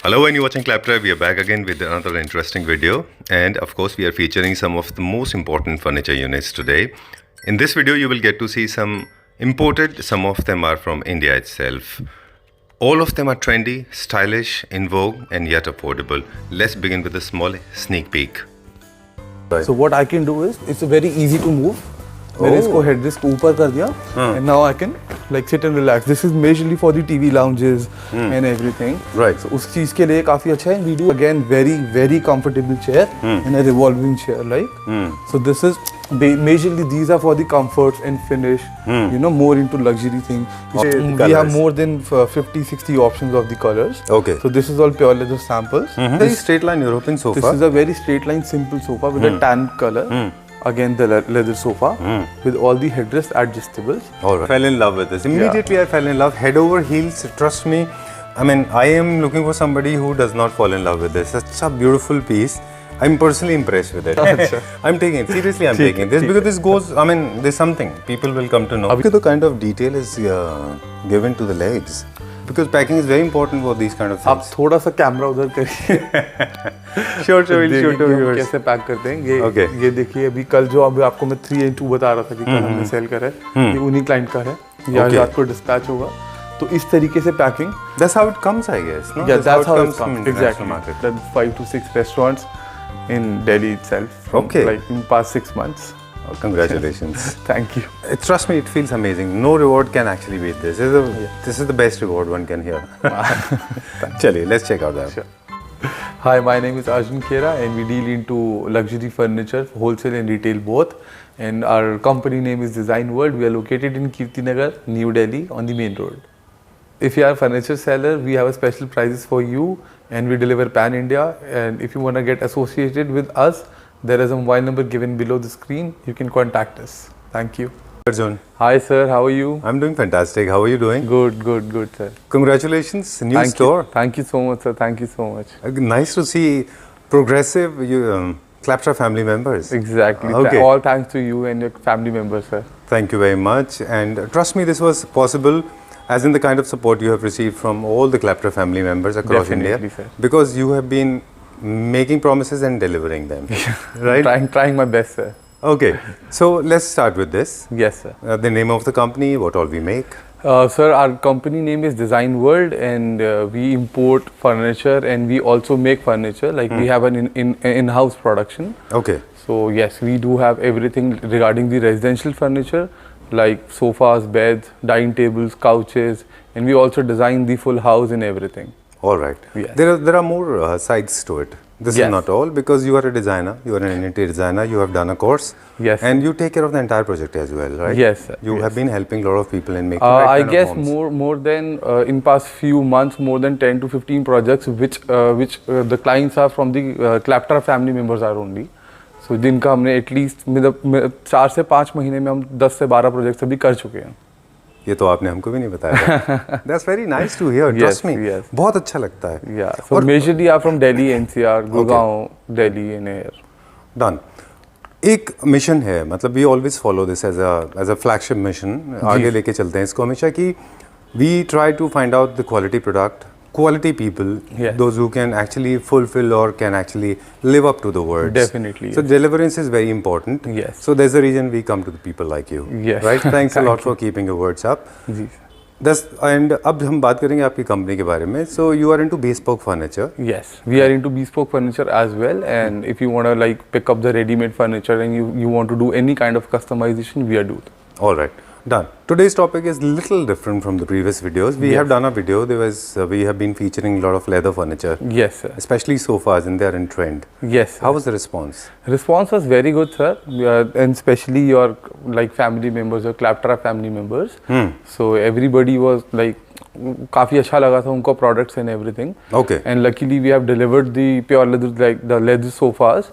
Hello, and you're watching Claptrap. We are back again with another interesting video, and of course we are featuring some of the most important furniture units today. In this video you will get to see some imported, some of them are from India itself. All of them are trendy, stylish, in vogue and yet affordable. Let's begin with a small sneak peek. So what I can do is, it's very easy to move. मैंने इसको headrest को ऊपर कर दिया, and now I can like sit and relax. This is majorly for the TV lounges and everything. Right. So उस चीज़ के लिए काफी अच्छा है. We do again very comfortable chair and a revolving chair like. So this is majorly these are for the comforts and finish. You know, more into luxury thing. We have more than 50-60 options of the colors. Okay. So this is all pure leather samples. Very straight line European sofa. This is a very straight line simple sofa with a tan color. Again the leather sofa with all the headrest adjustables. All right. Fell in love with this. Immediately I fell in love. Head over heels. Trust me. I mean, I am looking for somebody who does not fall in love with this. It's a beautiful piece. I'm personally impressed with it. I'm taking it. Seriously, I'm taking this because this goes, I mean, there's something. People will come to know. Because the kind of detail is given to the legs. Because packing is very important for these kind of things. आप थोड़ा सा camera उधर करिए. Sure, viewers. कैसे pack करते हैं ये देखिए. अभी कल जो अभी आपको मैं 3x2 बता रहा था कि कल हमने सेल करा है, ये उन्हीं क्लाइंट का है. ये आज रात को डिस्पैच होगा. तो इस तरीके से packing. That's how it comes, I guess. No? Yeah, that's how it comes. Exactly. Market. Done 5 to 6 restaurants in Delhi itself. Okay. Like in past 6 months. Oh, congratulations. Thank you. Trust me, it feels amazing. No reward can actually beat this. This is the best reward one can hear. Chaliye, let's check out that. Sure. Hi, my name is Arjun Khera and we deal into luxury furniture, wholesale and retail both. And our company name is Design World. We are located in Kirtinagar, New Delhi on the main road. If you are a furniture seller, we have a special prices for you and we deliver pan India. And if you want to get associated with us, there is a mobile number given below the screen. You can contact us. Thank you. Arjun. Hi sir, how are you? I'm doing fantastic. How are you doing? Good sir. Congratulations, new store. Thank you so much sir, thank you so much. Nice to see progressive Claptrap family members. Exactly. Okay. All thanks to you and your family members sir. Thank you very much, and trust me, this was possible as in the kind of support you have received from all the Claptrap family members across India. Sir. Because you have been making promises and delivering them. Right? Trying my best sir. Okay, so let's start with this. Yes sir. The name of the company, what all we make. Sir, our company name is Design World and we import furniture and we also make furniture. Like we have an in-house production. Okay. So yes, we do have everything regarding the residential furniture like sofas, beds, dining tables, couches, and we also design the full house and everything. All right. Yes. There are more sides to it. This is not all, because you are a designer, you are an interior designer, you have done a course. Yes. And you take care of the entire project as well, right? Yes, sir. You have been helping a lot of people in making I guess more than in past few months, more than 10 to 15 projects which the clients are from the Claptrap family members are only. So जिनका हमने at least 4 से 5 महीने में हम 10 से 12 projects अभी कर चुके हैं. ये तो आपने हमको भी नहीं बताया. That's very nice to hear. Trust me. Yes. बहुत अच्छा लगता है. Yeah. So majorly are from Delhi, NCR, Gurgaon, Delhi and here. Done. एक मिशन है, मतलब we always follow this as a flagship mission. आगे लेके चलते हैं इसको हमेशा कि we try to find out the quality product, quality people, those who can actually fulfill or can actually live up to the words. Definitely. So deliverance is very important. Yes. So there's a reason we come to the people like you. Yes. Right? Thanks a lot for keeping your words up. Ji. And अब हम बात करेंगे आपकी company के बारे में. So you are into bespoke furniture. Yes, we are into bespoke furniture as well. And if you want to like pick up the ready-made furniture and you want to do any kind of customization, we are doing. All right. Done. Today's topic is little different from the previous videos. We have done a video. We have been featuring a lot of leather furniture. Yes, sir. Especially sofas, and they are in trend. Yes. Sir. How was the response? Response was very good, sir. And especially your like family members, your Claptrap family members. So everybody was like, काफी अच्छा लगा था उनको products and everything. Okay. And luckily we have delivered the pure leather, like the leather sofas.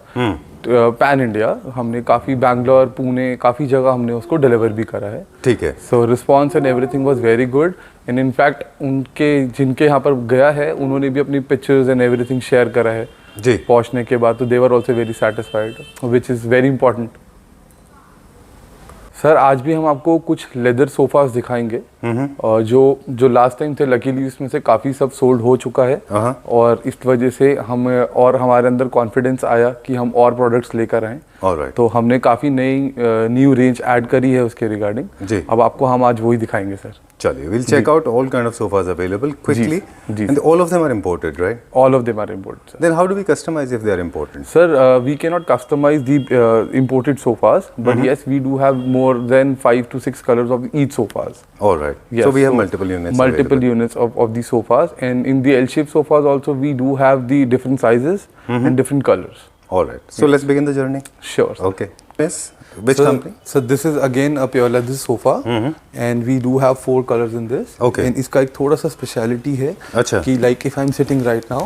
Pan India हमने काफ़ी बैंगलोर पुणे काफ़ी जगह हमने उसको डिलीवर भी करा है. ठीक है. So response and everything was very good and in fact उनके जिनके यहाँ पर गया है उन्होंने भी अपनी पिक्चर्स एंड एवरीथिंग शेयर करा है जी पहुँचने के बाद. तो they were also very satisfied which is very important. Sir आज भी हम आपको कुछ लेदर सोफास दिखाएंगे और जो लास्ट टाइम थे लकीली उसमें से काफ़ी सब सोल्ड हो चुका है और इस वजह से हमें और हमारे अंदर कॉन्फिडेंस आया कि हम और प्रोडक्ट्स लेकर आएँ। Alright. तो हमने काफ़ी नई न्यू रेंज ऐड करी है उसके रिगार्डिंग। जी। अब आपको हम आज वही दिखाएंगे सर। चलिए, we'll check out all kind of sofas available quickly. Ji, And all of them are imported, right? All of them are imported, sir. Then how do we customize if they are imported? Sir, we cannot customize the imported sofas, but yes, we do have more than 5 to 6 colors of each sofas. All right. Yes, So we have multiple units. Multiple available. units of the sofas, and in the L-shaped sofas also we do have the different sizes and different colors. All right. So let's begin the journey. Sure. Sir. Okay. Yes. Which So, company? So this is again a pure leather sofa, and we do have 4 colors in this. Okay. And इसका एक थोड़ा सा speciality है अच्छा। कि like if I'm sitting right now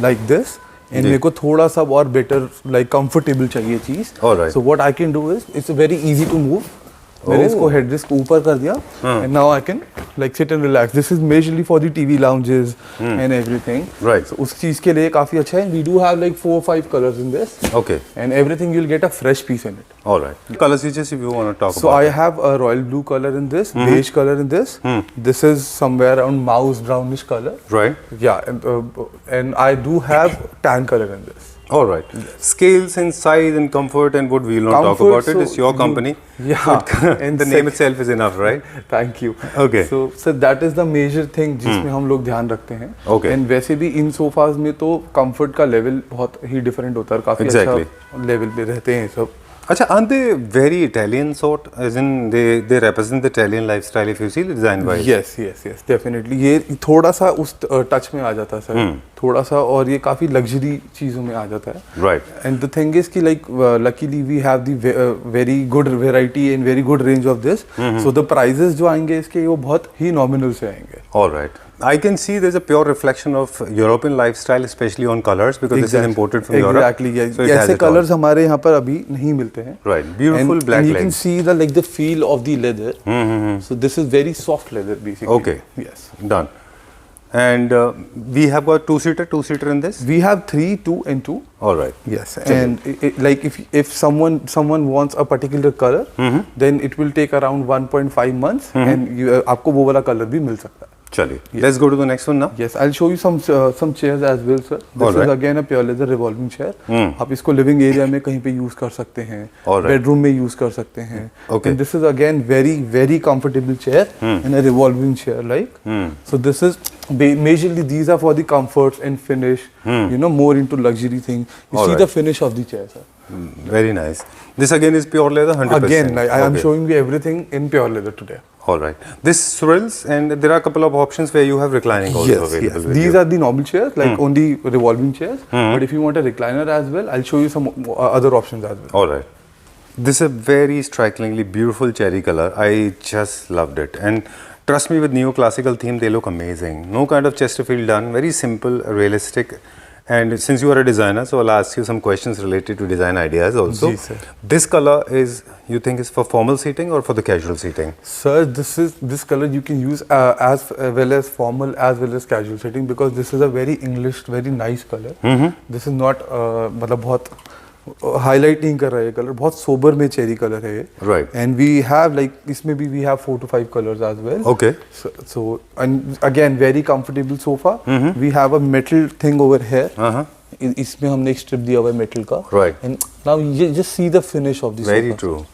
like this, and जी। मेरे को थोड़ा सा और better like comfortable चाहिए चीज। All right. So what I can do is it's very easy to move. मैंने इसको हेडरेस्ट को ऊपर कर दिया and now I can like sit and relax. This is majorly for the TV lounges and everything. Right. So उस चीज के लिए काफी अच्छा है। We do have like 4 or 5 colors in this. Okay. And everything you'll get a fresh piece in it. All right. Color switches if you want to talk So about. I have a royal blue color in this, beige color in this. This is somewhere around mouse brownish color. Right. Yeah, and I do have tan color in this. All right. Scales and size and comfort and what we'll not talk Comfort, about it. so It's your you- company. Yeah, And the name itself is enough, right? Thank you. Okay. So that is the major thing जिसमें हम लोग ध्यान रखते हैं. Okay. And वैसे भी इन sofas में तो comfort का level बहुत ही different होता है, काफी Exactly. अच्छा level पे रहते हैं सब. Acha, aren't they very Italian sort? As in they represent the Italian lifestyle if you see design wise. Yes, definitely. ये थोड़ा सा उस टच में आ जाता है सर, थोड़ा सा, और ये काफी लग्जरी चीजों में आ जाता है. Right. And the thing is कि like luckily we have the very good variety and very good range of this. So the prices जो आएंगे इसके वो बहुत ही nominal से आएंगे. All right. I can see there's a pure reflection of European lifestyle, especially on colors, because this is imported from Europe. Exactly. Yeah. So it has ऐसे it all. colors हमारे यहाँ पर अभी नहीं मिलते हैं. Right. Beautiful black and you can legs. see the like the feel of the leather. So this is very soft leather basically. Okay. Yes. Done. And we have got two-seater in this? We have 3, 2 and 2. All right. Yes, and like if someone wants a particular color, then it will take around 1.5 months, and you, आपको वो वाला color भी मिल सकता है. Chaliye. Let's go to the next one now. Yes, I'll show you some chairs as well, sir. This is again a pure leather revolving chair. आप इसको living area में कहीं पे use कर सकते हैं, bedroom में use कर सकते हैं. Okay. And this is again very comfortable chair and a revolving chair like. So this is majorly these are for the comforts and finish. You know, more into luxury thing. You see the finish of the chair, sir. Very nice. This again is pure leather, 100%. Again, I am showing you everything in pure leather today. All right. This swirls, and there are a couple of options where you have reclining also available. Yes. with These you. are the normal chairs, like only revolving chairs. But if you want a recliner as well, I'll show you some other options as well. All right. This is a very strikingly beautiful cherry color. I just loved it. And trust me, with neoclassical theme, they look amazing. No kind of Chesterfield done. Very simple, realistic. And since you are a designer, so I'll ask you some questions related to design ideas also. Ji, sir. This color is, you think, is for formal seating or for the casual seating? Sir, this color you can use as well as formal as well as casual setting, because this is a very English, very nice color. This is not मतलब बहुत highlight नहीं कर रहा है ये color, बहुत sober में cherry color है ये. Right. And we have like इसमें भी we have 4 to 5 colors as well. Okay. So and again very comfortable sofa. We have a metal thing over here. इसमें हमने एक strip दिया हुआ है metal का. Right. And now you just see the finish of the sofa. Very true.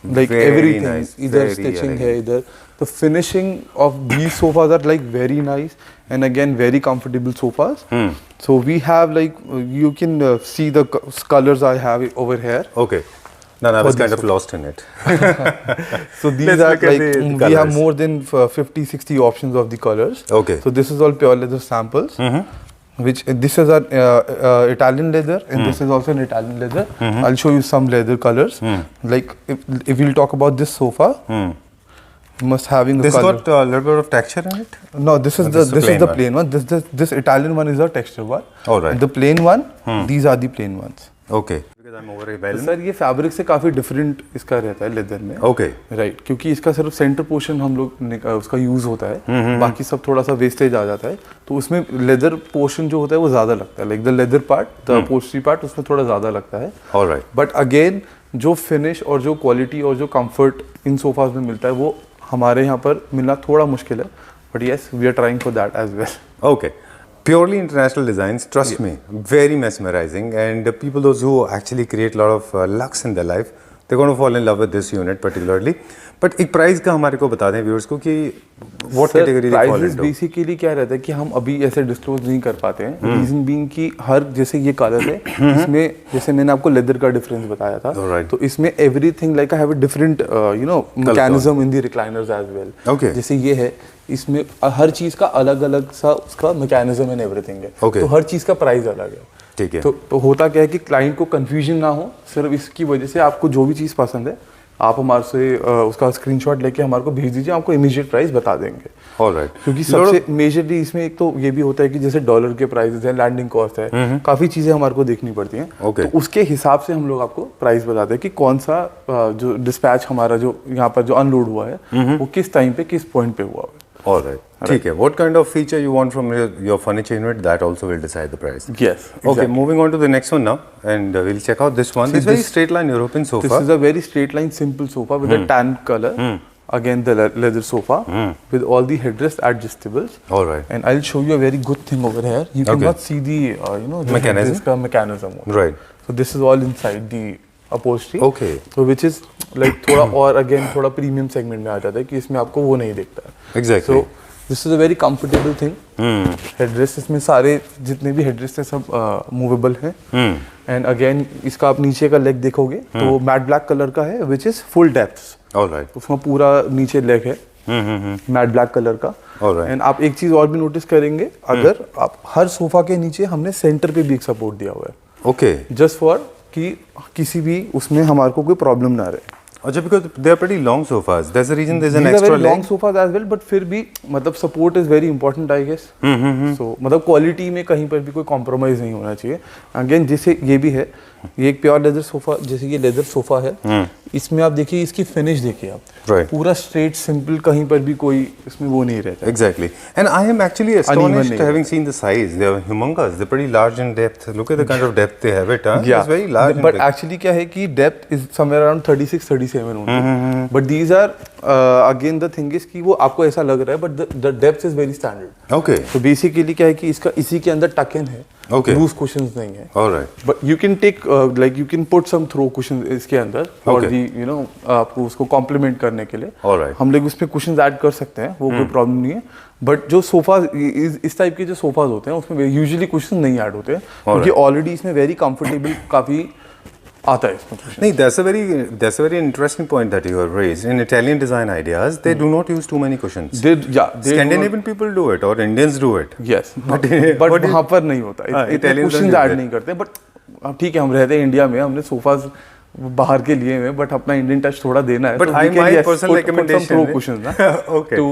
Like Very everything, nice, either very stitching elegant. है इधर. The finishing of these sofas are like very nice and again very comfortable sofas. So we have like you can see the colors I have over here. Okay. No, I was For kind this of lost in it. So these Let's are look at like the we have colours. more than 50-60 options of the colors. Okay. So this is all pure leather samples. Which this is an Italian leather and this is also an Italian leather. I'll show you some leather colors. Like if we'll talk about this sofa, you must having a This color. got a little bit of texture in it? No, this is Oh, the this is the plain plain one. This Italian one is the texture one. All right. And the plain one, these are the plain ones. Okay. Because I'm over a bell. Sir ये fabric से काफ़ी different इसका रहता है leather में. Okay. Right, क्योंकि इसका सिर्फ सेंटर पोर्शन हम लोग उसका यूज़ होता है, बाकी सब थोड़ा सा वेस्टेज आ जाता है, तो उसमें लेदर पोर्शन जो होता है वो ज़्यादा लगता है. Like the leather part, the Postgre part, उसमें थोड़ा ज़्यादा लगता है. All right. बट अगेन जो फिनिश और जो क्वालिटी और जो कंफर्ट इन सोफाज में मिलता है वो हमारे यहाँ पर मिलना थोड़ा मुश्किल है, but yes we are trying for that as well. Okay. Purely international designs, trust me, very mesmerizing. And people, those who actually create a lot of lux in their life, they're going to fall in love with this unit particularly. But एक price का हमारे को बता दें viewers को कि what category they fall prices into. Basically क्या रहता है कि हम अभी ऐसे डिस्क्लोज नहीं कर पाते हैं. रीजन बीइंग कि हर जैसे ये कलर है इसमें, जैसे मैंने आपको लेदर का डिफरेंस बताया था, Alright. तो इसमें everything like I have a different mechanism in the recliners as well. Okay. जैसे ये है, इसमें हर चीज का अलग अलग सा उसका मैकेनिज्म एंड एवरीथिंग है. Okay. तो हर चीज का प्राइस अलग है. ठीक है. तो होता क्या है कि क्लाइंट को कंफ्यूजन ना हो, सिर्फ इसकी वजह से आपको जो भी चीज़ पसंद है आप हमारे से उसका स्क्रीनशॉट लेके हमारे को भेज दीजिए, आपको इमीडिएट प्राइस बता देंगे. Alright. क्योंकि सबसे मेजरली इसमें एक तो ये भी होता है कि जैसे डॉलर के प्राइसेस हैं, लैंडिंग कॉस्ट है, काफ़ी चीज़ें हमारे को देखनी पड़ती हैं. Okay. तो उसके हिसाब से हम लोग आपको प्राइस बताते हैं कि कौन सा जो डिस्पैच हमारा जो यहाँ पर जो अनलोड हुआ है वो किस टाइम पे किस पॉइंट पे हुआ है. All right. ठीक है. What kind of feature you want from your furniture unit, that also will decide the price. Yes. Okay, moving on to the next one now, and we'll check out this one. This is very straight line European sofa. This is a very straight line simple sofa with a tan color. Again the leather sofa with all the headrest adjustables. All right. And I'll show you a very good thing over here. You cannot see the the Mechanism? headrest का mechanism. Right. So this is all inside the upholstery. Okay. So which is like थोड़ा और again थोड़ा premium segment में आ जाता है कि इसमें आपको वो नहीं दिखता है. Exactly. So this is a very comfortable thing. Headrest इसमें सारे जितने भी headrest हैं सब movable हैं. And again इसका आप नीचे का लेग देखोगे तो मैट ब्लैक कलर का है, which is full depth. All right. उसमें पूरा नीचे लेग है मैट ब्लैक कलर का. Alright. एंड आप एक चीज और भी नोटिस करेंगे, अगर आप हर सोफा के नीचे हमने सेंटर पे भी एक सपोर्ट दिया हुआ है. Okay. जस्ट फॉर कि किसी भी उसमें हमारे को कोई प्रॉब्लम ना रहे. अच्छा, because they are pretty long sofas. That's the reason there's an These are extra very long leg. sofas as well, but फिर भी मतलब support is very important I guess. So मतलब क्वालिटी में कहीं पर भी कोई कॉम्प्रोमाइज नहीं होना चाहिए. अगेन जैसे ये भी है, ये एक प्योर लेदर सोफा, जैसे ये लेदर सोफा है, इसमें आप देखिए इसकी फिनिश देखिए आप. Right. पूरा स्ट्रेट सिंपल, कहीं पर भी कोई इसमें वो नहीं रहता. Exactly. And I am actually astonished Uneven having seen the size. They are humongous. They're pretty large in depth. Look at the kind of depth they have it. Huh? Yeah, It's very large. but actually क्या है कि depth is somewhere around 36-37 only. But these are again the thing is कि वो आपको ऐसा लग रहा है, but the depth is very standard. Okay. So basically क्या है कि इसका इसी के अंदर टक इन है. Okay. Loose cushions नहीं है. All right. But you can take like you can put some throw cushions इसके अंदर for Okay. the आपको उसको complement करने के लिए. All right. हम लोग उसमें cushions ऐड कर सकते हैं, वो कोई प्रॉब्लम नहीं है. बट जो सोफा इस टाइप के जो सोफाज होते हैं उसमें यूजुअली कुशन नहीं ऐड होते हैं, क्योंकि ऑलरेडी इसमें वेरी कंफर्टेबल काफी आता है इसमें cushion. No, that's a very interesting point that you have raised. In Italian design ideas, they do not use too many cushions. They Scandinavian people do it, or Indians do it. Yes, But but वहाँ पर नहीं होता. इतने Italians cushion don't add use नहीं करते. But ठीक है, हम रहते हैं इंडिया में, हमने सोफाज बाहर के लिए में, बट अपना इंडियन टच थोड़ा देना है. But my personal recommendation throw cushions ना, Okay. to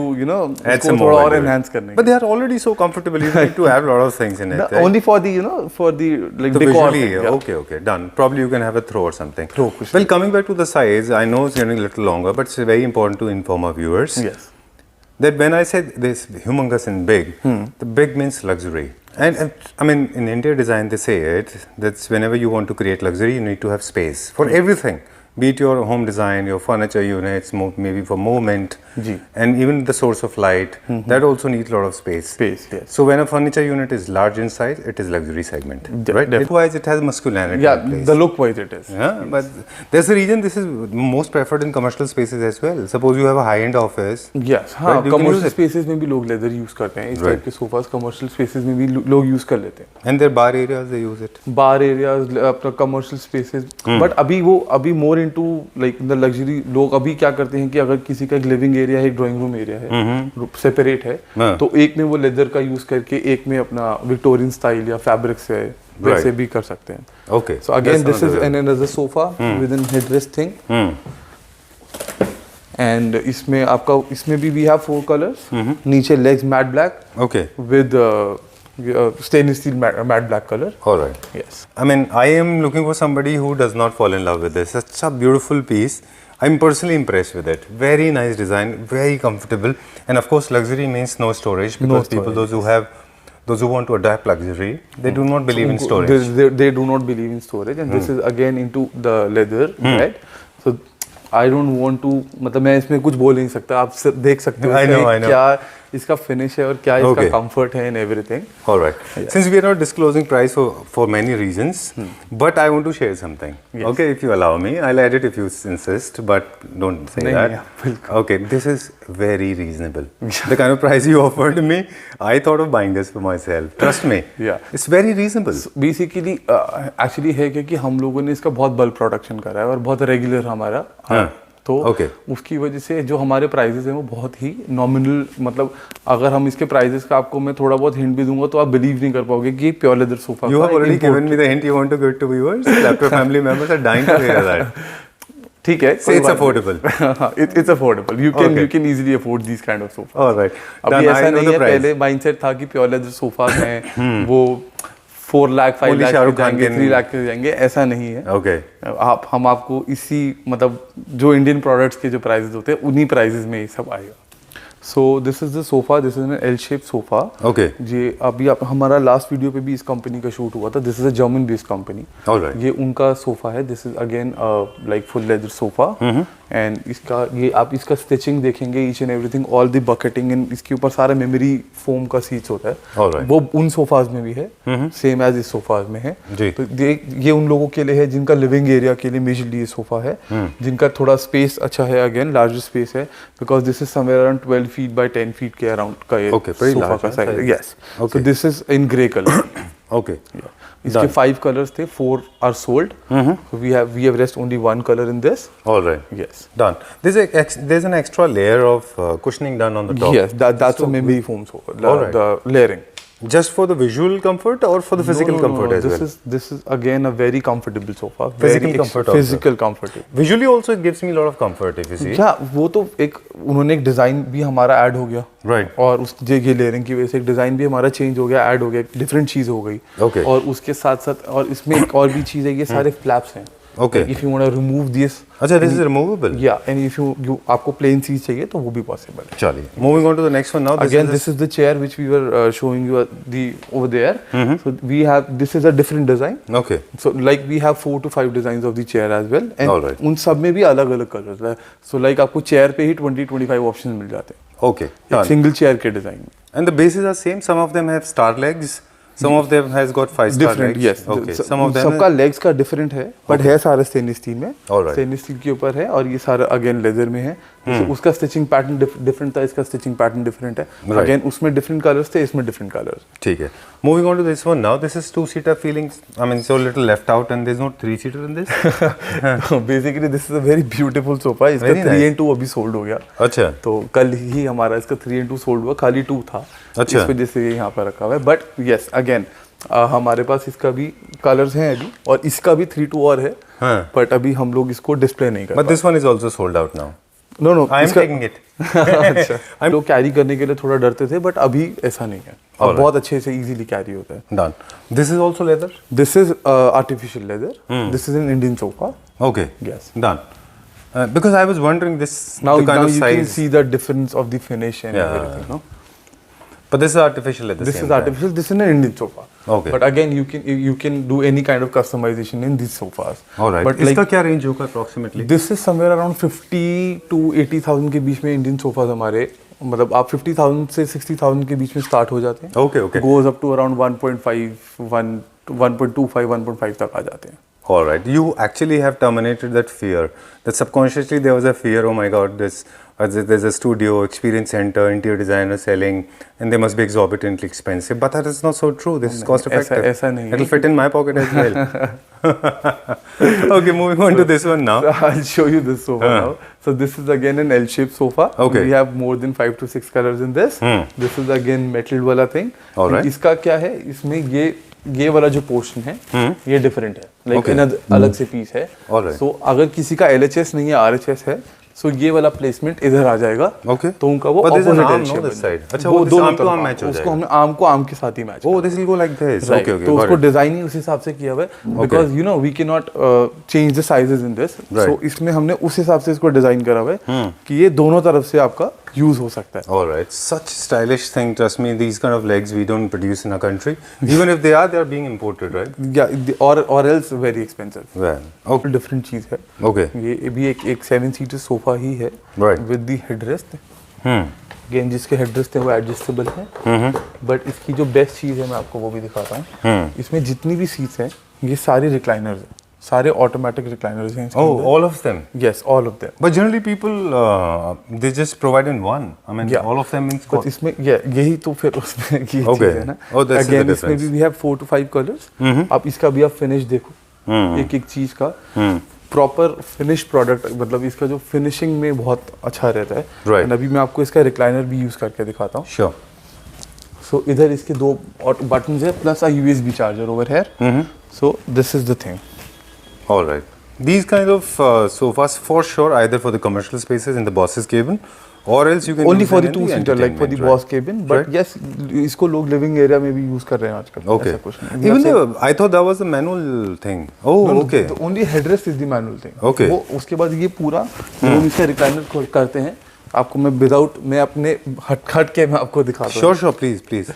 Add उसको some थोड़ा more और value. enhance करने. But they are already so comfortable. You need to have a lot of things in it. right? Only for the for the like So decor. visually, thing, yeah. okay, done. Probably you can have a throw or something. Throw cushion. Well, coming back to the size, I know it's getting a little longer, but it's very important to inform our viewers Yes. that when I said this humongous and big, the big means luxury. And I mean, in interior design, they say it that's whenever you want to create luxury, you need to have space for everything. Be it your home design, your furniture units, maybe for movement, and even the source of light, that also needs a lot of space. Space, yes. So when a furniture unit is large in size, it is luxury segment, right? Otherwise, it has masculinity. Yeah, in place. the look wise it is. Yeah, but there's a reason this is most preferred in commercial spaces as well. Suppose you have a high-end office. Yes, हाँ, right, you can use commercial it. spaces में भी लोग leather use करते हैं. इस Right. Type के sofas commercial spaces में भी लोग यूज कर लेते हैं. And their bar areas, they use it. Bar areas, अपना कमर्शियल स्पेसेस. बट अभी more into like the luxury. लोग अभी क्या करते हैं कि अगर किसी का एक लिविंग एरिया है, एक ड्राइंग रूम एरिया है, सेपरेट है, तो एक में वो लेदर का यूज करके एक में अपना विक्टोरियन स्टाइल या फैब्रिक से वैसे भी कर सकते हैं. Okay. So again That's this is another way. Another sofa with in headrest thing. And इसमें आपका इसमें भी वी हैव 4 कलर्स. नीचे legs matte black Okay. With stainless steel matte black color. All right. Yes. I mean, I am looking for somebody who does not fall in love with this. Such a beautiful piece. I'm personally impressed with it. Very nice design, very comfortable, and of course, luxury means no storage because people, those who want to adapt luxury, they do not believe in storage. They do not believe in storage, and this is again into the leather, right? So I don't want to, मतलब मैं इसमें कुछ बोल नहीं सकता, आप सिर्फ देख सकते हो I know. क्या इसका फिनिश है और क्या इसका कंफर्ट है and everything. All right. Since we are not disclosing price for many reasons, but I want to share something. Yes. Okay, if you allow me, I'll add it if you insist, but don't say that. बिल्कुल. Okay, this is very reasonable. The kind of price you offered me, I thought of buying this for myself. Trust me. Yeah. It's very reasonable. Basically actually है कि हम लोगों ने इसका बहुत bulk production करा है और बहुत रेगुलर हमारा. तो उसकी वजह से जो हमारे प्राइजेस हैं वो बहुत ही नॉमिनल, मतलब अगर हम इसके प्राइजेस का आपको मैं थोड़ा बहुत हिंट भी दूंगा तो आप बिलीव नहीं कर पाओगे कि pure leather sofa. You have already given me the hint you want to give to viewers. Laptop family members are dying to hear that. ठीक है. Say it's affordable. It's affordable. You can easily afford these kind of sofas. All right. अभी ऐसा नहीं है, पहले mindset था कि pure leather sofa हैं वो 4 लाख 5 लाख के जाएंगे, 3 लाख के जाएंगे, ऐसा नहीं है. ओके. हम आपको इसी, मतलब जो इंडियन प्रोडक्ट्स के जो प्राइसेस होते हैं उन्हीं प्राइसेस में ये सब आएगा. सो this is the sofa, this is an L shape sofa. Okay. ये अभी हमारा लास्ट वीडियो पे भी इस कंपनी का शूट हुआ था. This is a German based company. Alright. ये उनका सोफा है. This is again like full leather sofa and इसका ये आप इसका स्टिचिंग देखेंगे, each and everything, all the bucketing and इसके ऊपर सारा मेमोरी फोम का सीट्स होता है. Alright. वो उन सोफाज में भी है, सेम एज इस सोफाज में है. जी. तो ये उन लोगों के लिए है जिनका लिविंग एरिया के लिए मेजरली ये सोफा है, जिनका थोड़ा स्पेस अच्छा है, अगेन लार्जर स्पेस है, because this is somewhere around 12 feet by 10 feet के अराउंड का ये सोफा का साइज है. Yes. So this is in grey colour. Okay. इसके 5 कलर्स थे, 4 are sold. We have rest only 1 color in this. All right. Yes. Done. There's an extra layer of cushioning done on the top. Yes, that's a memory foam sofa. The layering. Just for the visual comfort or for the physical comfort as well? This is again a very comfortable sofa. Physical comfort also. Physical comfort. Visually also it gives me a lot of comfort if you see. Yeah, वो तो एक उन्होंने एक design भी हमारा add हो गया. Right. और उस ये लेयरिंग की वजह से एक डिजाइन भी हमारा चेंज हो गया, ऐड हो गया, डिफरेंट चीज हो गई. Okay. और उसके साथ साथ और इसमें एक और भी चीज है, ये सारे फ्लैप्स हैं. Okay. If you want to remove this. अच्छा, this is removable. Yeah, and if you आपको plain सीट चाहिए तो वो भी possible है. चलिए. Moving on to the next one now. This is the chair which we were showing you over there. So we have, this is a different design. Okay. So like we have 4 to 5 designs of the chair as well. And Alright. उन सब में भी अलग अलग colours है. So like आपको chair पे ही 20-25 options मिल जाते हैं. Okay. Single chair के डिजाइन में. And the bases are same. Some of them have star legs. Some of them has got 5-star Different, legs. yes. Okay. Some of them. सबका legs का different है, but है सारे stainless steel में. Alright. Stainless steel के ऊपर है और ये सारा again leather में है. उसका stitching pattern different था, इसका stitching pattern different है. Right. Again उसमें different colors थे, इसमें different colors. ठीक है. Moving on to this one now. This is 2-seater feeling. I mean, so little left out, and there's no 3-seater in this. Basically, this is a very beautiful sofa. इसका 3-2 अभी sold हो गया. अच्छा. तो कल ही हमारा इसका 3-2 sold हुआ, खाली 2 था. अच्छा. इस वजह से ये यहाँ पर रखा हुआ है. But yes, again हमारे पास इसका भी कलर्स हैं अभी और इसका भी 3-2 और है. हाँ. बट अभी हम लोग इसको डिस्प्ले नहीं कर But this one is also sold out now. No, I am taking it. अच्छा. हम लोग कैरी करने के लिए थोड़ा डरते थे, बट अभी ऐसा नहीं है. अब बहुत अच्छे से इजीली कैरी होता है. Done. This is also leather. This is artificial leather. This is an Indian sofa. Okay. Yes. Done. Because I was wondering this now the kind of you size. can see the difference of the finish and everything. No? But this is artificial at the this same is time. artificial. This is an Indian sofa. Okay. But again, you can do any kind of customization in these sofas. All right. But इसका क्या range होगा approximately? This is somewhere around 50 to 80,000 के बीच में Indian sofas हमारे, मतलब आप 50,000 से 60,000 के बीच में start हो जाते हैं. Okay, okay. Goes up to around 1.25, 1.5 तक आ जाते हैं. All right. You actually have terminated that fear. That subconsciously there was a fear. Oh my God, there's a studio, experience center, interior designer selling, and they must be exorbitantly expensive. But that is not so true. This is cost effective. ऐसा नहीं. It'll fit in my pocket as well. Okay, moving on to this one now. So I'll show you this sofa now. So this is again an L-shaped sofa. Okay. We have more than 5 to 6 colors in this. This is again metal वाला thing. All right. इसका क्या है? इसमें ये वाला जो portion है ये डिफरेंट है, लाइक अलग से पीस है. सो अगर किसी का LHS नहीं है, RHS है, सो ये वाला प्लेसमेंट इधर आ जाएगा. Okay. तो उनका वो ऑपोजिट साइड. अच्छा, वो दोनों आर्म टू आर्म मैच हो जाएगा. उसको हमने आर्म को आर्म के साथ ही match. Oh, this will go like this. Okay okay. तो उसको डिजाइन ही उस हिसाब से किया हुआ है, because you know we can not change the sizes in this. So इसमें हमने उस हिसाब से इसको डिजाइन करा हुआ है कि ये दोनों तरफ से आपका यूज हो सकता है. All right, such stylish thing. Trust me, these kind of legs we don't produce in our country. Even if they are being imported, right? or else very expensive. Well, okay, different चीज है. okay. ये भी एक 7-seater sofa ही है. Right. With the headrest. Hmm. जिसके headrest है वो adjustable है. बट इसकी जो बेस्ट चीज है मैं आपको वो भी दिखाता हूँ. इसमें जितनी भी सीट्स हैं ये सारी रिक्लाइनर्स हैं. सारे ऑटोमेटिक रिक्लाइनर्स हैं. Oh, all of them. Yes, all of them. But generally people they just provide in one. I mean, Yeah. all of them means. But इसमें यही तो फिर उसमें की Okay. चीज है ना. Oh, that's the Again, इसमें difference. भी we have 4 to 5 colors. अब इसका भी आप फिनिश देखो. एक एक चीज का प्रॉपर फिनिश प्रोडक्ट, मतलब इसका जो फिनिशिंग में बहुत अच्छा रहता है. Right. And अभी मैं आपको इसका रिक्लाइनर भी यूज करके दिखाता हूँ. Sure. सो इधर इसके 2 बटन्स है plus a USB charger over here. So this is the thing. All right. These kind of sofas for sure either for the commercial spaces in the boss's cabin or else you can Only use for them the in 2-seater, like for the entertainment, boss cabin. But Right. yes, इसको लोग living area में भी use कर रहे हैं आजकल. Okay. ऐसा कुछ नहीं. Even I thought that was a manual thing. Oh, okay. The only headrest is the manual thing. Okay. वो उसके बाद ये पूरा जो इसका रिक्लाइनर करते हैं, आपको मैं विदाउट मैं अपने हट के मैं आपको दिखाता हूँ. Sure, sure, please, please.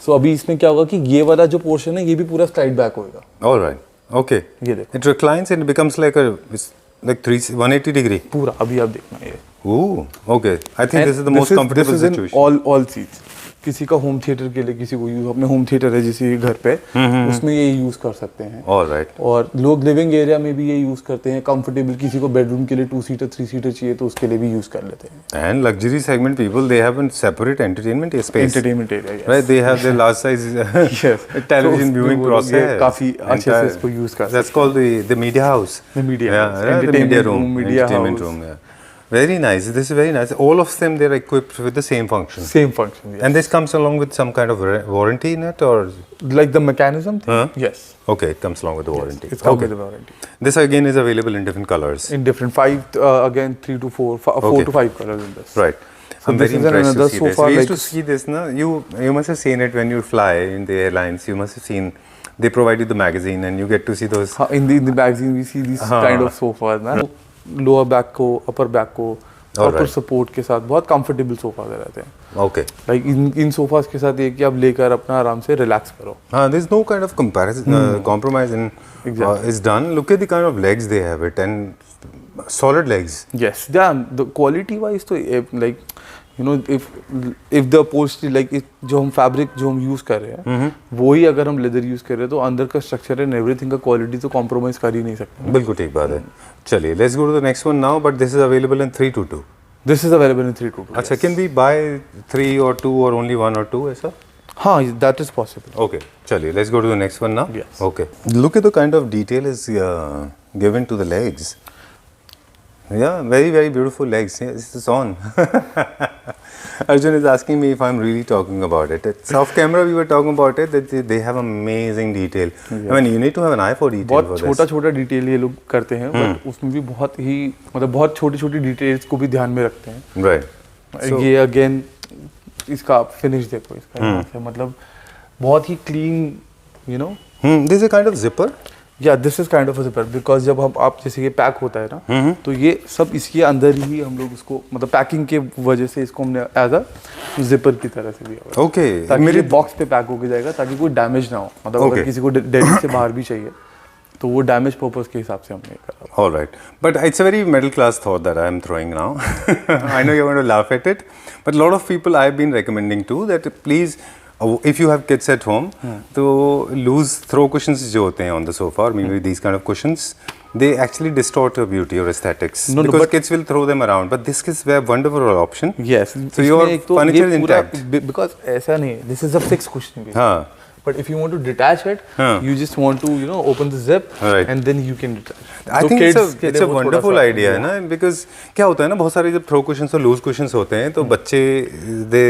सो अभी इसमें क्या होगा कि ये वाला जो पोर्शन है ये भी पूरा स्लाइड बैक होएगा. All right. Okay. ये देखो It reclines and it becomes like it's like 180 degree. पूरा. अभी आप देखना ये. Ooh, okay. I think this is the most comfortable situation. All seats. किसी का होम थिएटर के लिए, किसी को यूज अपने होम थिएटर है जैसे घर पे, उसमें ये यूज कर सकते हैं. All right. और लोग लिविंग एरिया में भी ये यूज करते हैं. कंफर्टेबल किसी को बेडरूम के लिए 2-seater 3-seater चाहिए तो उसके लिए भी यूज कर लेते हैं. And luxury segment people, they have a separate entertainment space. Entertainment area. Right, they have their large size Yes. television तो viewing वो लोग ये process. काफी अच्छे से इसको यूज कर सकते That's called the media house. The media Yeah, house. yeah, the Entertainment media room, room, media entertainment house. room. Yeah. Very nice. This is very nice. All of them they're equipped with the same function. हैं. Same function. And this comes along with some kind of warranty in it, or Like the mechanism thing? Huh? Yes. okay, it comes along with the warranty. It's come Okay. with the warranty. This again is available in different colors. In different 5, again 3 to 4, 4 Okay. to 5 colors in this. Right. So I'm this very is impressed another to see this. sofa We used to like- see this, no? You must have seen it when you fly in the airlines. You must have seen they provide you the magazine and you get to see those. हाँ, in the magazine we see these हाँ. kind of sofas ना. Lower back को, upper back को proper Alright. Support के साथ बहुत comfortable sofa रहते हैं. Okay. लाइक इन सोफास के साथ ये कि आप लेकर अपना आराम से रिलैक्स करो. There's no kind of comparison, compromise in Exactly. is done. Look at the kind of legs they have it and solid legs. Yes, the quality wise तो like you know if the upholstery like जो हम fabric जो हम use कर रहे हैं वही अगर हम लेदर यूज कर रहे हैं तो अंदर का स्ट्रक्चर एंड एवरीथिंग का क्वालिटी तो कॉम्प्रोमाइज कर ही नहीं सकते. बिल्कुल ठीक बात है. चलिए, let's go to the next one now, but this is available in 322. This is available in 322. अच्छा, can we buy 3 or 2 or only 1 or 2 ऐसा? हाँ, दैट इज पॉसिबल. Okay, चलिए, let's go to the next one now. Yes. Okay. Look at the kind of detail is given to the legs. Yeah, very very beautiful legs. Yeah, this is on. Arjun is asking me if I'm really talking about it. It's off camera we were talking about it that they have amazing detail. I mean, you need to have an eye for detail बहुत for छोटा this. छोटा detail ये लोग करते हैं but उसमें भी बहुत ही मतलब बहुत छोटी छोटी डिटेल्स को भी ध्यान में रखते हैं. Right. So- ये अगेन इसका आप फिनिश देखो इसका यहाँ से मतलब बहुत ही clean you know. This is a kind of zipper. Yeah this is kind of a zipper because जब हम आप जैसे ये पैक होता है ना तो ये सब इसके अंदर ही हम लोग उसको मतलब पैकिंग के वजह से इसको हमने एज अ जिपर की तरह से भी Okay. ताकि मेरे ये बॉक्स पे पैक होके जाएगा ताकि कोई डैमेज ना हो. मतलब अगर Okay. किसी को दिल्ली से बाहर भी चाहिए तो वो डैमेज पर्पस के हिसाब से हमने करा. All right, but it's a very middle class thought that I am throwing now. I know you're going to laugh at it, but a lot of people I've been recommending too that please, if you have kids at home, तो loose throw cushions जो होते हैं on the sofa or maybe these kind of cushions, they actually distort your beauty or aesthetics because but- kids will throw them around. But this is a wonderful option. Yes. So your furniture is intact. Because ऐसा नहीं है. This is a fixed cushion. हाँ. But if you want to detach it, you just want to open the zip Right. and then you can detach. I So think kids it's के a लिए वो wonderful थोड़ा सा- idea है ना because क्या होता है ना बहुत सारे जब थ्रो कुशंस और लूज कुशंस होते हैं तो बच्चे they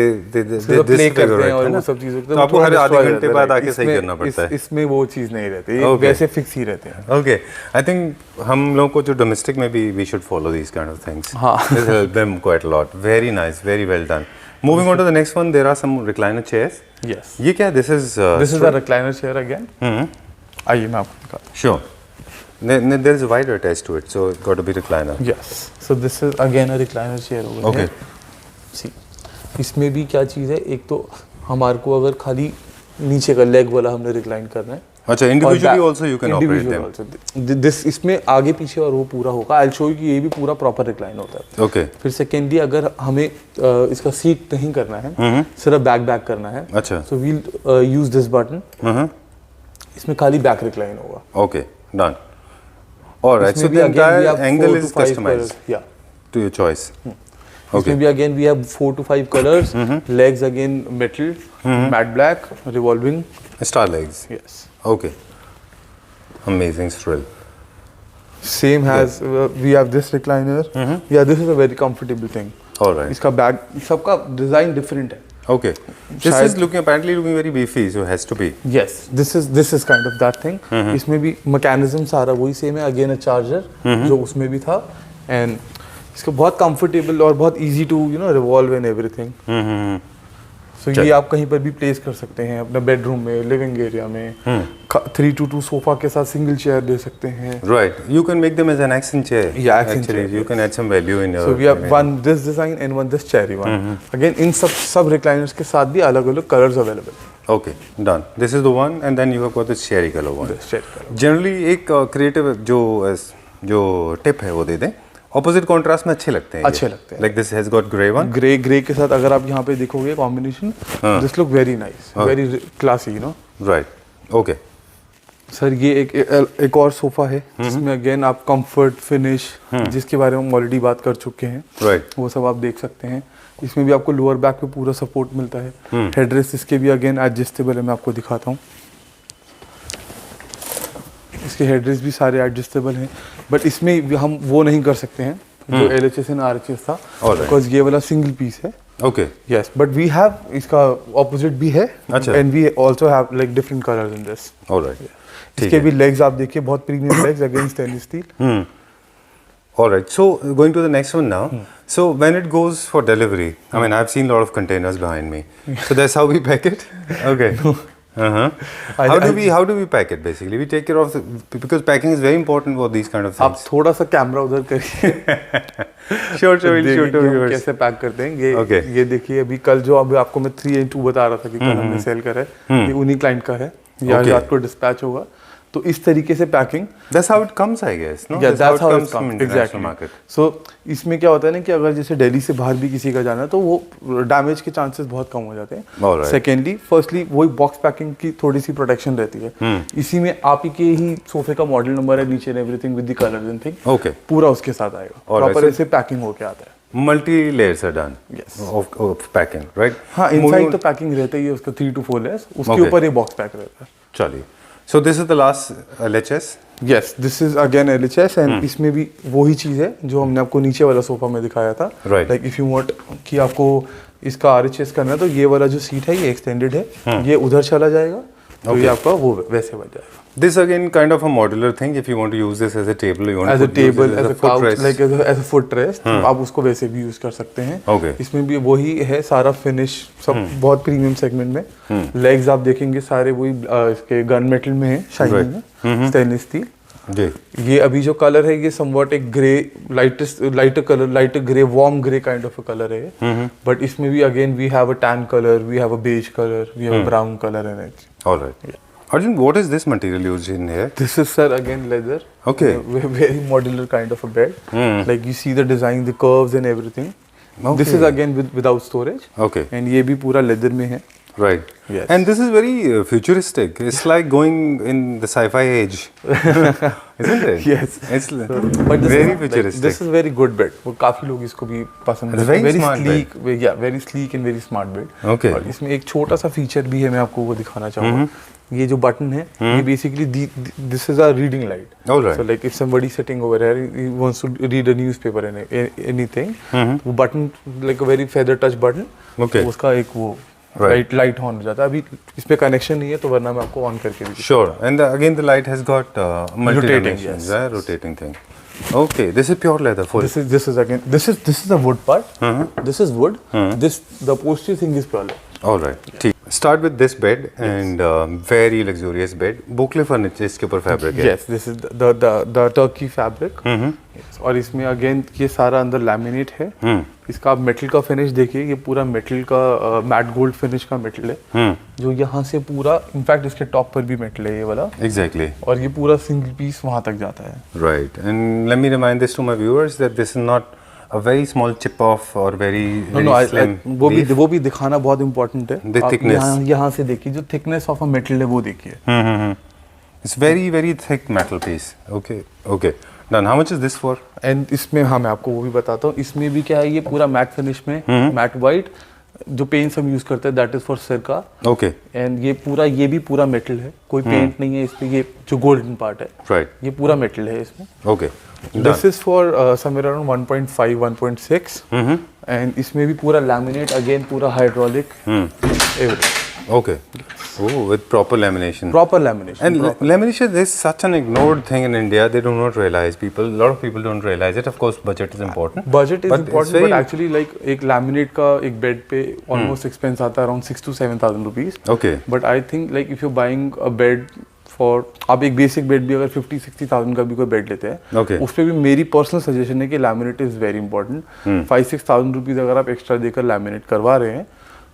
प्ले करते हैं और वो सब चीजें तो आपको हर आधे घंटे बाद आके सही करना पड़ता है. इसमें वो चीज नहीं रहती. Okay. वैसे फिक्स ही रहते हैं. Okay, I think हम लोगों को जो domestic में भी we should follow these kind of things. हाँ. This help them quite a lot. Very nice, very well done. Moving on to the next one, there are some recliner chairs. Yes. ये क्या? This is. This is a recliner chair again. आइए मैं आपको दिखाता Sure. There is a wider attached to it, so it got to be recliner. हूँ. Yes. So this is again a recliner chair over Okay. here. सी इसमें भी क्या चीज़ है, एक तो हमारे को अगर खाली नीचे का लेग वाला हमने रिक्लाइन करना है, अच्छा, individually also you can operate them. This इसमें आगे पीछे और वो पूरा होगा। आई शो यू कि ये भी पूरा प्रॉपर रिक्लाइन होता है। ओके। फिर सेकेंडली अगर हमें इसका सीट नहीं करना है, सिर्फ बैक करना है, अच्छा, so we'll use this button. इसमें खाली बैक रिक्लाइन होगा। Okay, done. Alright, so the entire angle is customised या टू योर चॉइस। इसमें भी again we have 4 to 5 colours, legs again metal, matte black, revolving star legs. Yes. Okay, amazing Srill. Same has we have this recliner. Yeah, this is a very comfortable thing. All right. इसका bag सबका design different है. Okay. This is apparently looking very beefy, so it has to be. Yes, this is kind of that thing. इसमें भी mechanism सारा वही same है. Again a charger जो उसमें भी था, एंड इसका बहुत कंफर्टेबल और बहुत easy to revolve and everything. तो ये आप कहीं पर भी प्लेस कर सकते हैं, अपना बेडरूम में, लिविंग एरिया में. 3-2 सोफा के साथ सिंगल चेयर दे सकते हैं. Right. You can make them as an accent chair. Yeah, accent Actually, chair. you can add some value in your. So we have one this design and one this cherry one. Again, इन सब recliners के साथ भी अलग-अलग colors available. Okay, done. This is the one, and then you have got this cherry color one. This cherry color. Generally, एक creative जो tip है वो दे दें. ऑपोजिट कॉन्ट्रास्ट में अच्छे लगते हैं. अच्छे लगते हैं. Like this has got grey one. Grey के साथ अगर आप यहाँ पे देखोगे combination, this look very nice, very classy, right. Okay sir, ये एक और सोफा है जिसमें अगेन आप कंफर्ट फिनिश, जिसके बारे में हम ऑलरेडी बात कर चुके हैं, राइट, वो सब आप देख सकते हैं. इसमें भी आपको लोअर बैक पे पूरा सपोर्ट मिलता है. हेडरेस्ट इसके भी अगेन एडजस्टेबल है. मैं आपको दिखाता हूँ. इसके हेडरेस्ट भी सारे एडजस्टेबल हैं, बट इसमें हम वो नहीं कर सकते हैं जो LHS एंड RHS था, बिकॉज ये वाला सिंगल पीस है. Okay. Yes, but we have इसका ऑपोजिट भी है, अच्छा, and we also have like different colours in this. Alright. इसके भी लेग्स आप देखिए, बहुत premium legs again stainless steel. Alright, so going to the next one now. So when it goes for delivery, I mean, I've seen a lot of containers behind me. So that's how we pack it. Okay. How do we pack it basically? We take care of because packing is very important for these kind of things. आप थोड़ा सा camera उधर करिए. Sure, viewers. कैसे pack करते हैं ये देखिए. अभी कल जो अभी आपको मैं 3-2 बता रहा था कि कल हमने सेल करा है, ये उन्हीं क्लाइंट का है. ये आपको डिस्पैच होगा. तो इस तरीके से packing, that's how it comes, I guess, no? Yeah, that's how it from comes. international Exactly. market. So इसमें क्या होता है ना कि अगर जैसे दिल्ली से बाहर भी किसी का जाना है तो वो डैमेज के चांसेस बहुत कम हो जाते हैं. सेकेंडली, फर्स्टली वही बॉक्स पैकिंग की थोड़ी सी प्रोटेक्शन रहती है. इसी में आप ही के ही सोफे का मॉडल नंबर है नीचे, everything with the colours and thing. Okay. पूरा उसके साथ आएगा. प्रॉपर ऐसे पैकिंग होके आता है. Multi layers are done. Yes. Of packing, right? हाँ, इनसाइड तो पैकिंग रहता ही है उसका 3 to 4 layers. उसके ऊपर ये बॉक्स पैक रहता है. चलिए. So this is the last LHS. Yes, this is again LHS, and इसमें भी वही चीज़ है जो हमने आपको नीचे वाला सोफा में दिखाया था. Right. Like if you want कि आपको इसका RHS करना है तो ये वाला जो सीट है ये एक्सटेंडेड है, ये उधर चला जाएगा, तो ये आपका वो वैसे बच जाएगा. This again kind of a modular thing. If you want to use this as a table, you want as to a table, as a couch, footrest. like as a footrest, आप उसको वैसे भी यूज कर सकते हैं. Okay. इसमें भी वही है सारा फिनिश, सब बहुत प्रीमियम सेगमेंट में. लेग्स आप देखेंगे सारे वही इसके गन मेटल में है, शाइनिंग में, स्टेनलेस स्टील. जी. ये अभी जो कलर है ये समवॉट एक grey, lighter colour, lighter grey, warm grey kind of a colour है. बट इसमें भी again we have a tan colour, we have a beige colour, we have a brown colour in it. Alright. Arjun, what is this material used in here? This is, sir, again leather. Okay. Very modular kind of a bed. Like you see the design, the curves and everything. Okay. This is again without storage. Okay. And ये भी पूरा leather में है. Right. Yes. And this is very futuristic. It's like going in the sci-fi age, isn't it? Yes. It's But very futuristic. This is very good bed. वो काफी लोग इसको भी पसंद करते हैं. Very smart sleek, yeah, very sleek and very smart bed. Okay. और इसमें एक छोटा सा फीचर भी है, मैं आपको वो दिखाना चाहूँगा. ये जो बटन है, ये basically this is a reading light. Alright. So like if somebody sitting over here, he wants to read a newspaper and anything, वो button like a very feather touch button. Okay. तो उसका एक वो light on हो जाता है. अभी इस पे कनेक्शन नहीं है तो वरना मैं आपको ऑन करके भी. Sure. And again, the light has got multi Rotating, dimensions, yes. Rotating thing. Okay, this is pure leather. Full. This is again this is the wood part. This is wood. This the upholstery thing is pure leather. All right. ठीक. Start with this bed and very luxurious bed. Boucle furniture इसके ऊपर fabric है. Yes, this is the turkey fabric. Yes. और इसमें again ये सारा अंदर laminate है. इसका आप मेटल का फिनिश देखिए, ये पूरा मेटल का मैट गोल्ड फिनिश का मेटल है, जो यहाँ से पूरा, इनफैक्ट इसके टॉप पर भी मेटल है ये वाला, Exactly. और ये पूरा सिंगल पीस वहाँ तक जाता है। Right. And let me remind this to my viewers that this is not a very small chip off or very, No, very slim leaf. वो भी दिखाना बहुत इम्पोर्टेंट है। The आप thickness. यहाँ से देखिए, जो थिकनेस ऑफ अ मेटल है वो देखिए। It's very, very thick metal piece. Okay. Okay. Done. How much is this for? And इसमें हाँ मैं आपको वो भी बताता हूँ, इसमें भी क्या है, ये पूरा मैट फिनिश में, मैट वाइट, जो पेंट्स हम यूज करते हैं दैट इज फॉर सिरका, Okay. एंड ये भी पूरा मेटल है, कोई पेंट नहीं है इस पे, ये जो गोल्डन पार्ट है Right. ये पूरा मेटल है इसमें। Okay. This is for somewhere around 1.5 1.6, and इसमें भी पूरा लैमिनेट, अगेन पूरा hydraulic, everything Okay. Oh, with proper lamination. Proper lamination. And lamination is such an ignored thing in India. They do not realize. A lot of people don't realize it. Of course, budget is important. Budget is But it's important, very- but actually like एक laminate का एक bed पे almost expense आता है around 6 to 7,000 rupees. Okay. But I think like if you buying a bed for, आप एक basic bed भी अगर 50-60,000 का भी कोई बेड लेते हैं, Okay. उस पर भी मेरी पर्सनल सजेशन है कि laminate is very important. 5-6,000 rupees अगर आप एक्स्ट्रा देकर लैमिनेट करवा रहे हैं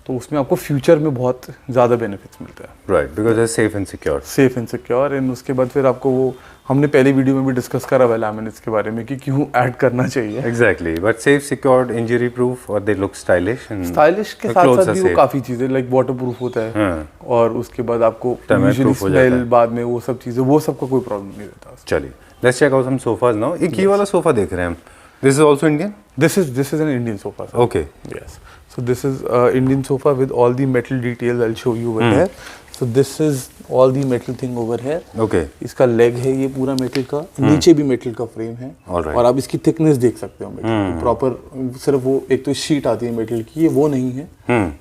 तो उसमें आपको फ्यूचर में बहुत ज़्यादा बेनिफिट्स मिलता है, Right. Because it's safe and secure. Safe and secure. And उसके बाद फिर आपको वो, हमने पहले वीडियो में भी डिस्कस करा हुआ है लैमिनेट्स के बारे में कि क्यों ऐड करना चाहिए। Exactly. But safe, secured, injury proof, or they look stylish. And stylish के the साथ clothes साथ are भी वो safe. काफ़ी चीज़ें लाइक वाटर प्रूफ होता है, हाँ. और उसके बाद आपको Termite यूजुअली proof हो जाता स्मेल है. बाद में वो सब चीज़ें, वो सबका कोई प्रॉब्लम नहीं रहता। चलिए. Let's check out some sofas now. एक ये वाला सोफा देख रहे हैं हम. This is also Indian. This is an Indian sofa. Okay. Yes. So this is Indian sofa with all the metal details. I'll show you over here. So this is all the metal thing over here. Okay. इसका leg है ये पूरा metal का, नीचे भी metal का frame है, Alright. और आप इसकी थिकनेस देख सकते हो मेटल की प्रॉपर। सिर्फ वो एक तो शीट आती है मेटल की, ये वो नहीं है,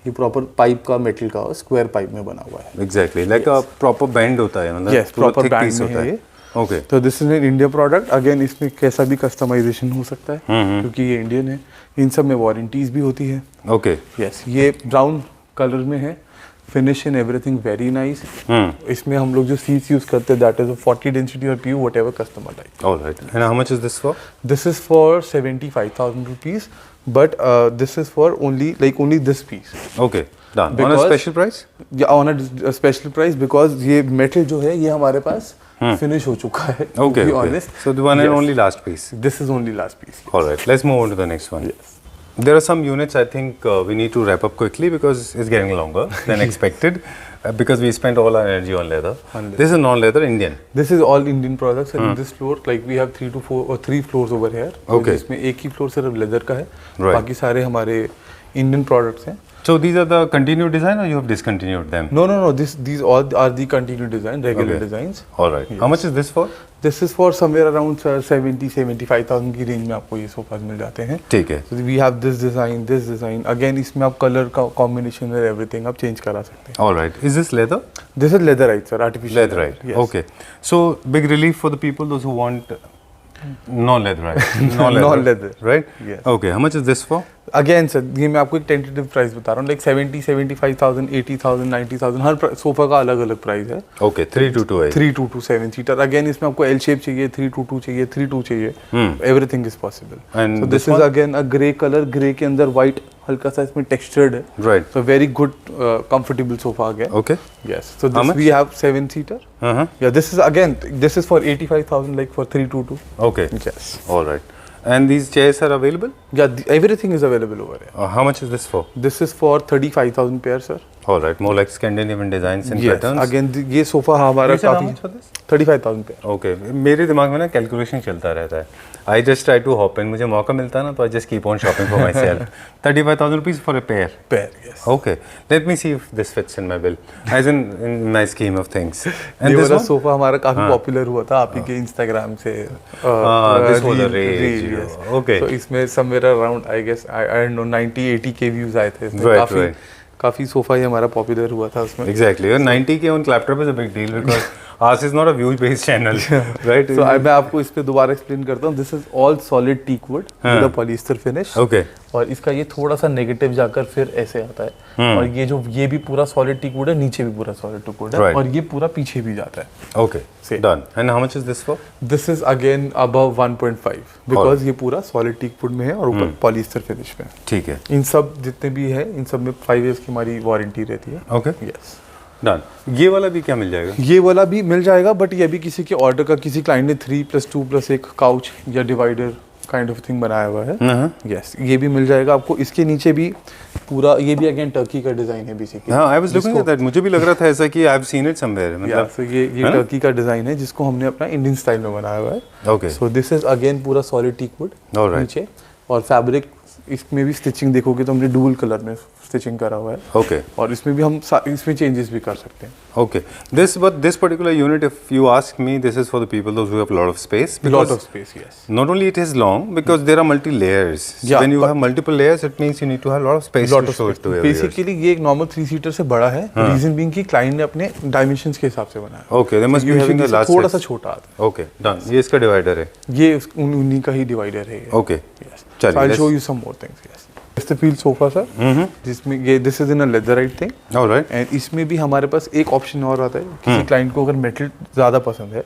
ये प्रॉपर पाइप का मेटल का स्क्वायर पाइप में बना हुआ है। Exactly. Like a proper bend होता है, मतलब Yes, पूरा proper thick band piece में होता है है. ये। Okay. तो this is an India product, again इसमें कैसा भी कस्टमाइजेशन हो सकता है क्योंकि ये इंडियन है। इन सब में वारंटीज भी होती है। Okay. यस, ये ब्राउन कलर में है, finish and everything very nice. इसमें हम लोग जो सीट्स यूज करते हैं दैट इज 40 डेंसिटी और PU whatever customer like. All right. And how much is this for? This is for 75,000 rupees, but this is for only this piece. Okay. Done. On a Because- special price? On a special price, because ये metal जो है ये हमारे पास finish हो चुका है। Okay. Okay. Honest, So the one and only last piece. This is only last piece. All right. Let's move on to the next one. There are some units I think we need to wrap up quickly because it's getting longer than expected because we spent all our energy on leather. This is non-leather Indian. This is all Indian products and in this floor like we have 3 to 4 or 3 floors over here. Okay. इसमें एक ही floor सिर्फ leather का है, Right. बाकी सारे हमारे Indian products हैं। So these are the continued design or you have discontinued them? No, these all are the continued design, regular Okay. designs. All right. How much is this for? This is for somewhere around 70-75,000 की range में आपको ये sofas मिल जाते हैं। ठीक है. So we have this design. Again इसमें आप कलर का कॉम्बिनेशन और एवरीथिंग आप चेंज करा सकते हैं। All right. Is this leather? This is leatherite sir, artificial Leatherite. Yes. Okay. So big relief for the people those who want non-leatherite. Non-leather. Non-leather. Right? Yes. Okay. How much is this for? Again sir ये मैं आपको एक tentative price बता रहा हूँ, like 70-75,000, 80,000, 90,000, हर sofa का अलग अलग प्राइस है। Okay. 3228. 322 7 सीटर, अगेन इसमें आपको एल शेप चाहिए, 322 चाहिए, 32 चाहिए, everything is possible. And so this this is one? Again a grey colour, grey के अंदर व्हाइट हल्का सा इसमें टेक्सचर्ड है, Right. So very good comfortable sofa again. Okay. Yes, so How this much? We have 7 seater. Uh-huh. Yeah this is for 85,000 like for 322। Okay. Yes, All right. And these chairs are available? Yeah everything is available over here. How much is this for? This is for 35,000 pair sir. All right. More like Scandinavian designs and Yes, patterns. again ये sofa हमारा You said how काफी much for this? 35,000 पे। Okay मेरे दिमाग में ना calculation चलता रहता है। I just try to hop in, मुझे मौका मिलता है ना तो I just keep on shopping for myself. 35,000 rupees for a pair. Pair, yes. Okay let me see if this fits in my bill as in my scheme of things. ये वाला sofa हमारा काफी popular हुआ था आप ही के Instagram से। this was a rage. Okay. तो इसमें somewhere around I guess I don't know 90-80 के व्यूज आए थे इसमें। Right, right. काफी सोफा ही हमारा पॉपुलर हुआ था उसमें। एग्जैक्टली और 90 के on claptop is a big deal because ours is not a view based channel, right? So मैं आपको इस पे दोबारा एक्सप्लेन करता हूँ. This is all solid teak wood with a polyester finish. Okay. और इसका ये थोड़ा सा नेगेटिव जाकर फिर ऐसे आता है. और ये भी पूरा solid teak wood है, नीचे भी पूरा solid teak wood है. Right. और ये पूरा पीछे भी जाता है. Okay. Done. And how much is this for? This is again above 1.5 because ये पूरा solid teak wood में है और ऊपर polyester finish में. ठीक है. इन सब जितने भी है इन सब में 5 years की हमारी वारंटी रहती है. Okay. Yes. Done. ये वाला भी क्या मिल जाएगा? ये वाला भी मिल जाएगा बट ये भी किसी के ऑर्डर का किसी क्लाइंट ने 3+2+1 काउच या डिवाइडर काइंड ऑफ थिंग बनाया हुआ है. यस ये भी मिल जाएगा आपको. इसके नीचे भी पूरा ये भी अगेन टर्की का डिजाइन है बेसिकली. हाँ, I was looking at that. मुझे भी लग रहा था ऐसा कि I have seen it somewhere. मतलब so ये टर्की का डिजाइन है जिसको हमने अपना इंडियन स्टाइल में बनाया हुआ है. Okay. So this is again पूरा सॉलिड टीक वुड नीचे. और फैब्रिक इसमें भी स्टिचिंग देखोगे तो हमने डुअल कलर में स्टिचिंग करा हुआ है. ओके. और इसमें भी हम इसमें चेंजेस भी कर सकते हैं. Okay. This particular unit, if you ask me, this is for the people those who have a lot of space. Lot of space, yes. Not only it is long, because there are multi-layers. Yeah, when you have multiple layers, it means you need to have a lot of space to show it to everyone. Basically, ये एक normal 3-seater से बड़ा है. Reason being कि client ने अपने dimensions के हिसाब से बनाया. Okay, they must be having a large. थोड़ा सा छोटा आता है. Okay, done. ये इसका divider है. ये उन्हीं का ही divider है. Okay. Yes. चलिए. So I'll show you some more things. Yes. Chesterfield sofa sir, जिसमें ये this is in a leatherette thing. Alright. And इसमें भी हमारे पास एक ऑप्शन और आता है. किसी क्लाइंट को अगर मेटल ज्यादा पसंद है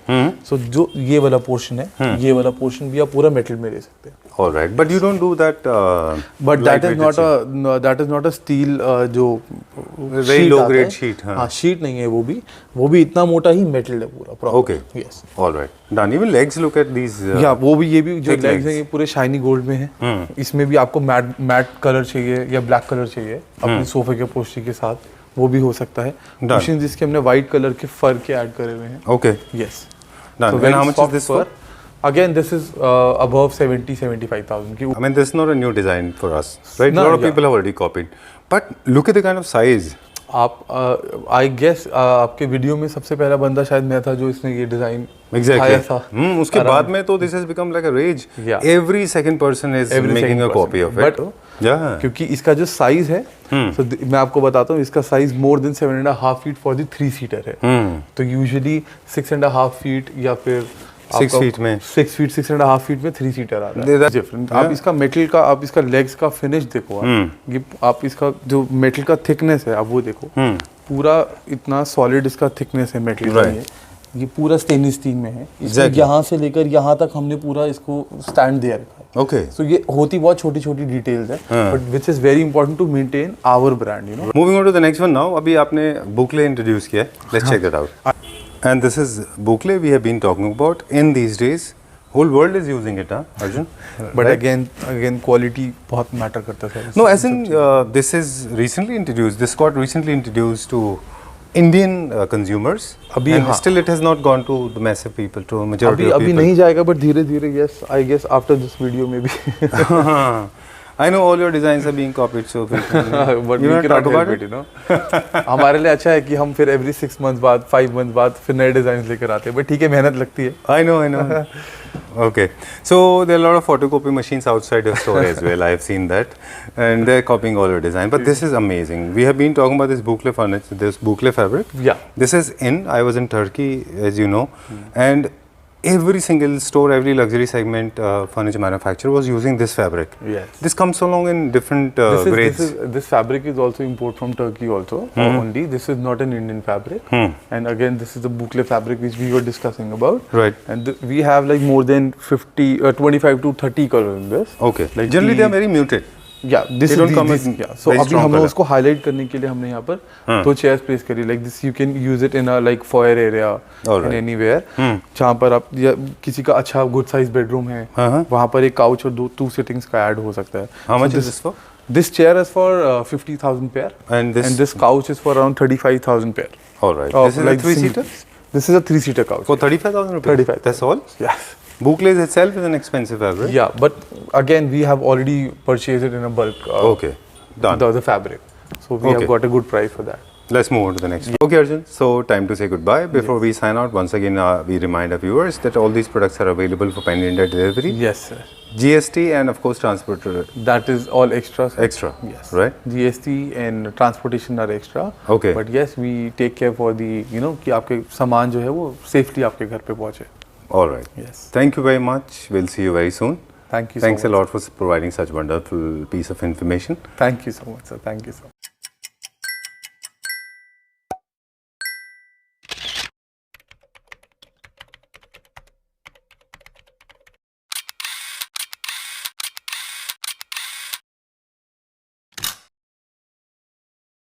सो जो ये वाला पोर्शन है ये वाला पोर्शन भी आप पूरा मेटल में ले सकते हैं. Alright. But you don't do that. But that is not a steel जो वेरी लो ग्रेड शीट. हाँ शीट नहीं है वो भी इतना मोटा ही मेटल है पूरा. Okay. Yes. Alright. Done. Even legs look at these. या ये भी जो लेग्स हैं ये पूरे शाइनी गोल्ड में है. इसमें भी आपको मैट कलर चाहिए या ब्लैक कलर चाहिए अपने सोफे के पोस्टर के साथ वो भी हो सकता है. मशीन जिसके हमने व्हाइट कलर के फर के ऐड करे हुए हैं. Okay. Yes. Done. And how much is this for? Again, this is above 70-75,000. I mean, this is not a new design for us, right? A lot of people have already copied. But look at the kind of size. I guess आपके video में सबसे पहला बंदा शायद मैं था जो इसने ये डिजाइन Exactly. उसके बाद में तो this has become like a rage. Yeah. Every second person is making a copy of it. Yeah. क्योंकि इसका जो साइज है so मैं आपको बताता हूँ इसका size more than 7.5 feet for the 3-seater है. तो यूजुअली 6.5 feet या फिर 6 feet में 6.5 feet में 3-seater आता है. डिफरेंट. आप इसका मेटल का आप इसका लेग्स का फिनिश देखो. ये आप इसका जो मेटल का थिकनेस है आप वो देखो. पूरा इतना सॉलिड इसका थिकनेस है मेटल का. ये पूरा स्टेनलेस स्टील में है. यहाँ से लेकर यहाँ तक हमने पूरा इसको स्टैंड दे रखा है. ओके. सो ये होती बहुत छोटी छोटी डिटेल्स है but which is very important to maintain our brand. You know. Moving on to the next one now. अभी आपने बुकले इंट्रोड्यूस किया है. Let's check that out. And this is Boucle we have been talking about in these days. Whole world is using it, Arjun? But right? again quality बहुत matter करता है. No, as in this is recently introduced. This got recently introduced to Indian consumers. And still it has not gone to the massive people, to majority of people. अभी नहीं जाएगा but धीरे-धीरे yes, I guess after this video maybe. I know all your designs are being copied, so but we cannot help it, you know. हमारे लिए अच्छा है कि हम फिर every 6 months बाद 5 months बाद फिर नए डिजाइन लेकर आते हैं. बट ठीक है मेहनत लगती है. I know. Okay, so there are a lot of photocopy machines outside your store as well. I have seen that, and they're copying all your design. But this is amazing. We have been talking about this Boucle furniture, this Boucle fabric. Yeah. This is in. I was in Turkey, as you know, and every single store, every luxury segment furniture manufacturer was using this fabric. Yes. This comes along in different grades. This fabric is also import from Turkey also. Only this is not an Indian fabric. And again, this is the Boucle fabric which we were discussing about. Right. And we have like more than 25 to 30 colors in this. Okay. Like generally they are very muted. Yeah, this they is don't come with so अभी हमने उसको highlight करने के लिए हमने यहाँ पर दो चेयर्स प्लेस करी. Like this you can use it in a like foyer area in anywhere जहाँ पर आप किसी का अच्छा गुड साइज बेडरूम है वहाँ पर एक काउच और 2 सिटिंग्स का ऐड हो सकता है. How much is this for? This chair is for 50,000 pair and this couch is for around 35,000 pair. All right. This is like 3-seater? This is a 3-seater couch. For 35,000 rupees? 35. That's all? Yes. Boucle itself is an expensive fabric. Yeah, but again we have already purchased it in a bulk. Okay, done. The fabric, so we have got a good price for that. Let's move on to the next one. Okay, Arjun. So time to say goodbye. Before we sign out, once again we remind our viewers that all these products are available for pan-India delivery. Yes, sir. GST and of course transport That is all extra. Sir. extra. Yes. Right. GST and transportation are extra. Okay. But yes, we take care for the कि आपके सामान जो है वो safely आपके घर पे पहुँचे. All right. Yes. Thank you very much. We'll see you very soon. Thank you so Thanks much. a lot for providing such wonderful piece of information. Thank you so much, sir. Thank you so much.